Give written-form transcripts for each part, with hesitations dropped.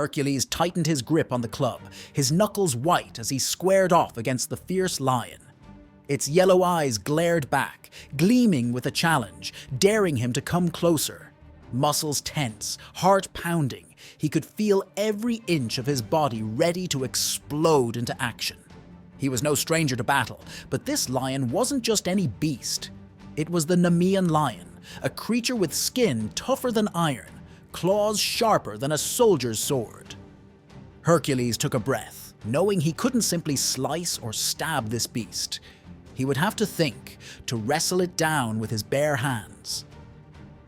Hercules tightened his grip on the club, his knuckles white as he squared off against the fierce lion. Its yellow eyes glared back, gleaming with a challenge, daring him to come closer. Muscles tense, heart pounding, he could feel every inch of his body ready to explode into action. He was no stranger to battle, but this lion wasn't just any beast. It was the Nemean Lion, a creature with skin tougher than iron, claws sharper than a soldier's sword. Hercules took a breath, knowing he couldn't simply slice or stab this beast. He would have to think, to wrestle it down with his bare hands.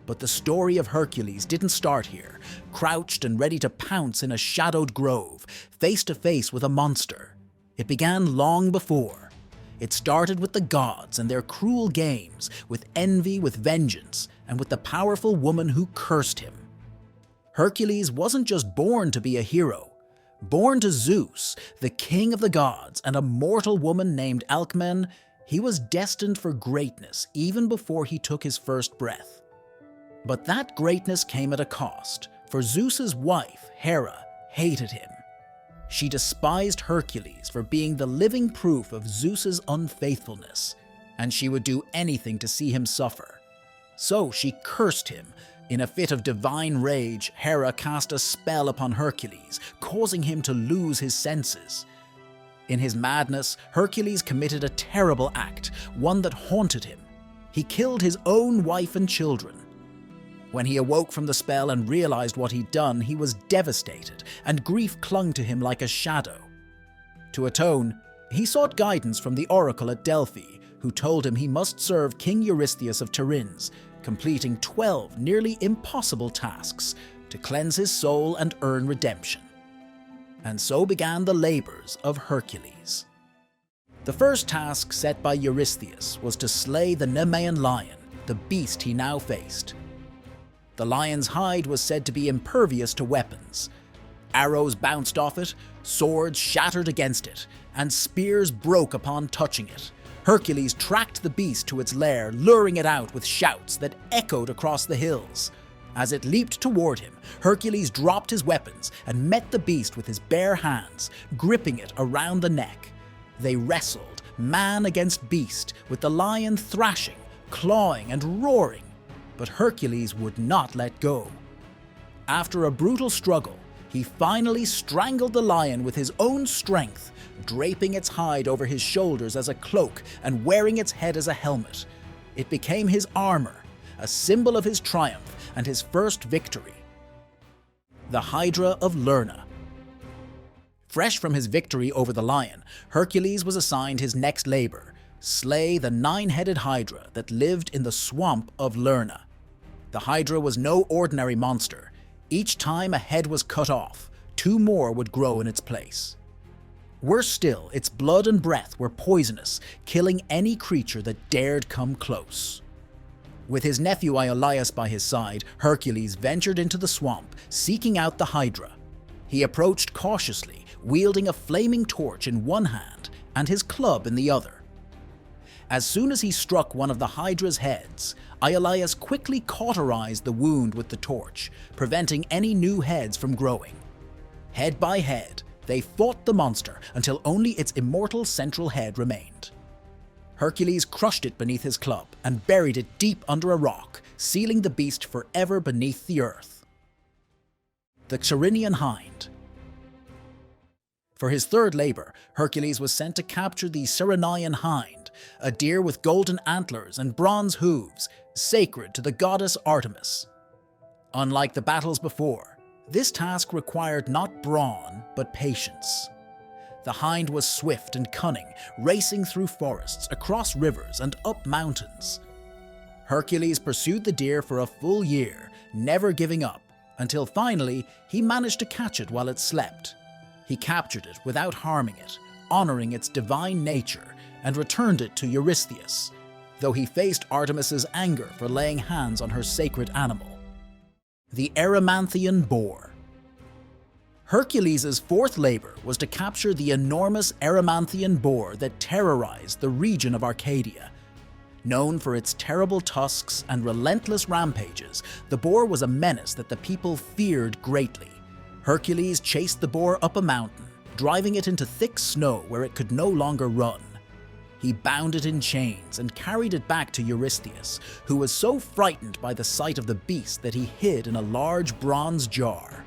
But the story of Hercules didn't start here, crouched and ready to pounce in a shadowed grove, face to face with a monster. It began long before. It started with the gods and their cruel games, with envy, with vengeance, and with the powerful woman who cursed him. Hercules wasn't just born to be a hero. Born to Zeus, the king of the gods, and a mortal woman named Alcmene, he was destined for greatness even before he took his first breath. But that greatness came at a cost, for Zeus's wife, Hera, hated him. She despised Hercules for being the living proof of Zeus's unfaithfulness, and she would do anything to see him suffer. So she cursed him. In a fit of divine rage, Hera cast a spell upon Hercules, causing him to lose his senses. In his madness, Hercules committed a terrible act, one that haunted him. He killed his own wife and children. When he awoke from the spell and realized what he'd done, he was devastated, and grief clung to him like a shadow. To atone, he sought guidance from the oracle at Delphi, who told him he must serve King Eurystheus of Tiryns, completing 12 nearly impossible tasks to cleanse his soul and earn redemption. And so began the labors of Hercules. The first task set by Eurystheus was to slay the Nemean Lion, the beast he now faced. The lion's hide was said to be impervious to weapons. Arrows bounced off it, swords shattered against it, and spears broke upon touching it. Hercules tracked the beast to its lair, luring it out with shouts that echoed across the hills. As it leaped toward him, Hercules dropped his weapons and met the beast with his bare hands, gripping it around the neck. They wrestled, man against beast, with the lion thrashing, clawing, and roaring. But Hercules would not let go. After a brutal struggle, he finally strangled the lion with his own strength, draping its hide over his shoulders as a cloak and wearing its head as a helmet. It became his armor, a symbol of his triumph and his first victory. The Hydra of Lerna. Fresh from his victory over the lion, Hercules was assigned his next labor: slay the 9-headed Hydra that lived in the swamp of Lerna. The Hydra was no ordinary monster. Each time a head was cut off, 2 more would grow in its place. Worse still, its blood and breath were poisonous, killing any creature that dared come close. With his nephew Iolaus by his side, Hercules ventured into the swamp, seeking out the Hydra. He approached cautiously, wielding a flaming torch in one hand and his club in the other. As soon as he struck one of the Hydra's heads, Iolaus quickly cauterized the wound with the torch, preventing any new heads from growing. Head by head, they fought the monster until only its immortal central head remained. Hercules crushed it beneath his club and buried it deep under a rock, sealing the beast forever beneath the earth. The Cerinian Hind. For his third labor, Hercules was sent to capture the Cerinian Hind, a deer with golden antlers and bronze hooves, sacred to the goddess Artemis. Unlike the battles before, this task required not brawn, but patience. The hind was swift and cunning, racing through forests, across rivers, and up mountains. Hercules pursued the deer for a full year, never giving up, until finally he managed to catch it while it slept. He captured it without harming it, honoring its divine nature, and returned it to Eurystheus, though he faced Artemis's anger for laying hands on her sacred animal. The Aramane and Boore. Hercules' fourth labor was to capture the enormous Aramane boar that terrorized the region of Arcadia. Known for its terrible tusks and relentless rampages, the boar was a menace that the people feared greatly. Hercules chased the boar up a mountain, driving it into thick snow where it could no longer run. He bound it in chains and carried it back to Eurystheus, who was so frightened by the sight of the beast that he hid in a large bronze jar.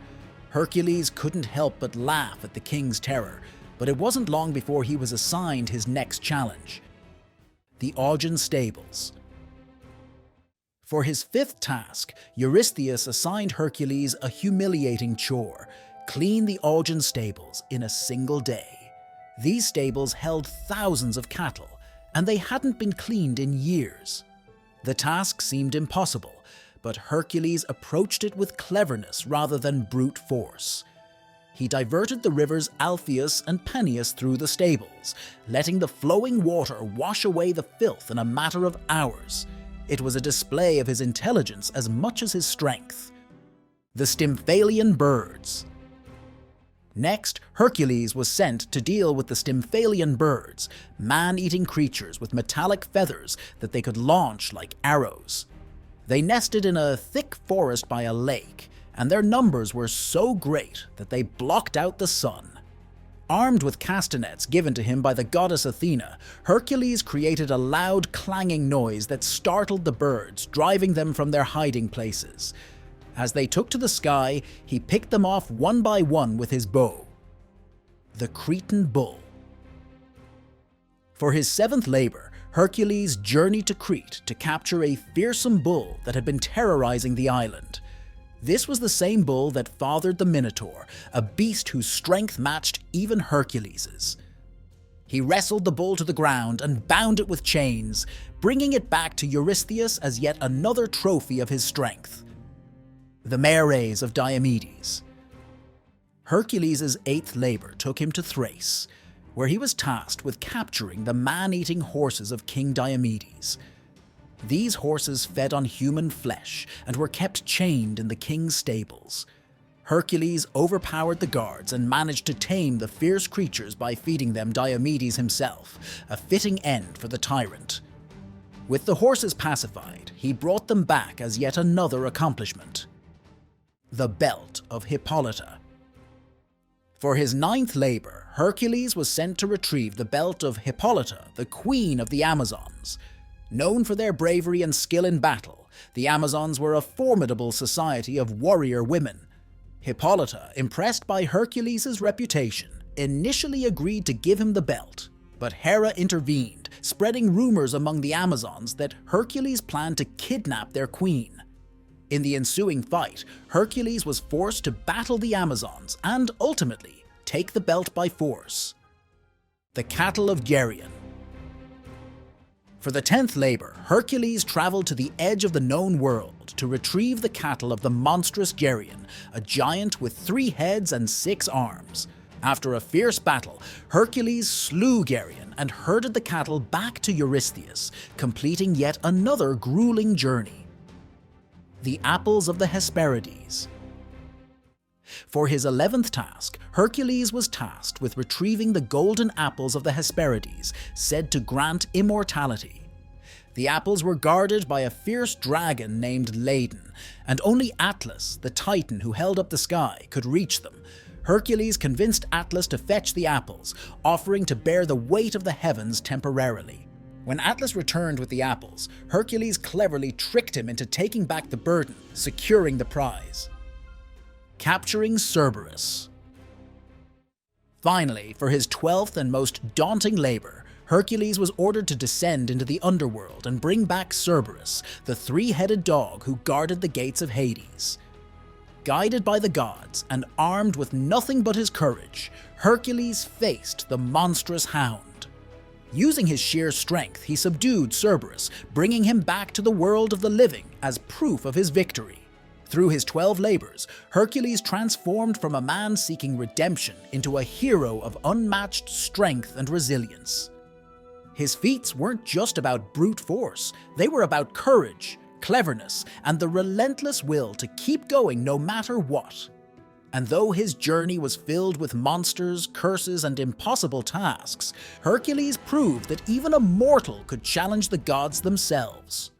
Hercules couldn't help but laugh at the king's terror, but it wasn't long before he was assigned his next challenge: the Augean stables. For his fifth task, Eurystheus assigned Hercules a humiliating chore: clean the Augean stables in a single day. These stables held thousands of cattle, and they hadn't been cleaned in years. The task seemed impossible, but Hercules approached it with cleverness rather than brute force. He diverted the rivers Alpheus and Peneus through the stables, letting the flowing water wash away the filth in a matter of hours. It was a display of his intelligence as much as his strength. The Stiman Birds. Next, Hercules was sent to deal with the Stiman Birds, man-eating creatures with metallic feathers that they could launch like arrows. They nested in a thick forest by a lake, and their numbers were so great that they blocked out the sun. Armed with castanets given to him by the goddess Athena, Hercules created a loud clanging noise that startled the birds, driving them from their hiding places. As they took to the sky, he picked them off one by one with his bow. The Creon Bull. For his seventh labor, Hercules journeyed to Crete to capture a fearsome bull that had been terrorizing the island. This was the same bull that fathered the Minotaur, a beast whose strength matched even Hercules's. He wrestled the bull to the ground and bound it with chains, bringing it back to Eurystheus as yet another trophy of his strength. The Maray of Diamides. Hercules' eighth labor took him to Thrace, where he was tasked with capturing the man-eating horses of King Diomedes. These horses fed on human flesh and were kept chained in the king's stables. Hercules overpowered the guards and managed to tame the fierce creatures by feeding them Diomedes himself, a fitting end for the tyrant. With the horses pacified, he brought them back as yet another accomplishment: the Belt of Hippolita. For his ninth labor, Hercules was sent to retrieve the Belt of Hippolita, the queen of the Amazons. Known for their bravery and skill in battle, the Amazons were a formidable society of warrior women. Hippolita, impressed by Hercules' reputation, initially agreed to give him the belt, but Hera intervened, spreading rumors among the Amazons that Hercules planned to kidnap their queen. In the ensuing fight, Hercules was forced to battle the Amazons and, ultimately, take the belt by force. The Cattle of Garen. For the 10th labor, Hercules traveled to the edge of the known world to retrieve the cattle of the monstrous Garen, a giant with 3 heads and 6 arms. After a fierce battle, Hercules slew Garen and herded the cattle back to Eurystheus, completing yet another grueling journey. The Apples of the Hesperides. For his 11th task, Hercules was tasked with retrieving the golden apples of the Hesperides, said to grant immortality. The apples were guarded by a fierce dragon named Ladon, and only Atlas, the titan who held up the sky, could reach them. Hercules convinced Atlas to fetch the apples, offering to bear the weight of the heavens temporarily. When Atlas returned with the apples, Hercules cleverly tricked him into taking back the burden, securing the prize. Capturing Cerberus. Finally, for his 12th and most daunting labor, Hercules was ordered to descend into the Underworld and bring back Cerberus, the 3-headed dog who guarded the gates of Hades. Guided by the gods and armed with nothing but his courage, Hercules faced the monstrous hound. Using his sheer strength, he subdued Cerberus, bringing him back to the world of the living as proof of his victory. Through his 12 labors, Hercules transformed from a man seeking redemption into a hero of unmatched strength and resilience. His feats weren't just about brute force, they were about courage, cleverness, and the relentless will to keep going no matter what. And though his journey was filled with monsters, curses, and impossible tasks, Hercules proved that even a mortal could challenge the gods themselves.